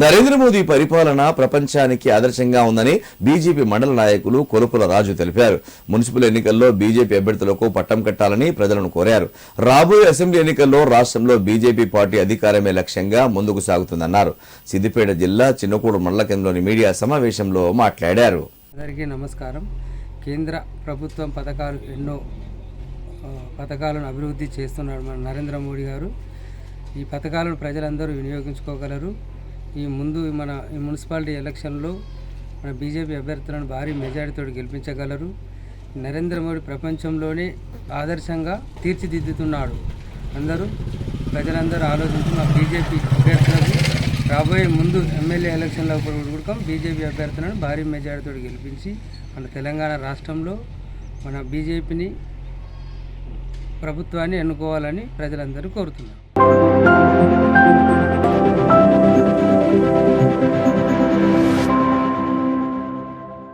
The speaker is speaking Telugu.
నరేంద్ర మోదీ పరిపాలన ప్రపంచానికి ఆదర్శంగా ఉందని బీజేపీ మండల నాయకులు కొలుపుల రాజు తెలిపారు. మున్సిపల్ ఎన్నికల్లో బీజేపీ అభ్యర్థులకు పట్టం కట్టాలని ప్రజలను కోరారు. రాబోయే అసెంబ్లీ ఎన్నికల్లో రాష్ట్రంలో బీజేపీ పార్టీ అధికారమే లక్ష్యంగా ముందుకు సాగుతుందన్నారు. సిద్దిపేట జిల్లా చిన్నకూడు మండల కేంద్రంలోని మీడియా సమావేశంలో మాట్లాడారు. అందరికీ నమస్కారం. కేంద్ర ప్రభుత్వం ఎన్నో పథకాలను అభివృద్ధి చేస్తున్నాడు మన నరేంద్ర మోడీ గారు. ఈ పథకాలను ప్రజలందరూ వినియోగించుకోగలరు. ఈ మున్సిపాలిటీ ఎలక్షన్లో మన బీజేపీ అభ్యర్థులను భారీ మెజారిటీతో గెలిపించగలరు. నరేంద్ర మోడీ ప్రపంచంలోనే ఆదర్శంగా తీర్చిదిద్దుతున్నాడు. ప్రజలందరూ ఆలోచించి మా బీజేపీ అభ్యర్థులకు రాబోయే ఎమ్మెల్యే ఎలక్షన్లో కూడా బీజేపీ అభ్యర్థులను భారీ మెజారిటీతో గెలిపించి మన తెలంగాణ రాష్ట్రంలో మన బీజేపీని ప్రభుత్వాన్ని ఎన్నుకోవాలని ప్రజలందరూ కోరుతున్నారు.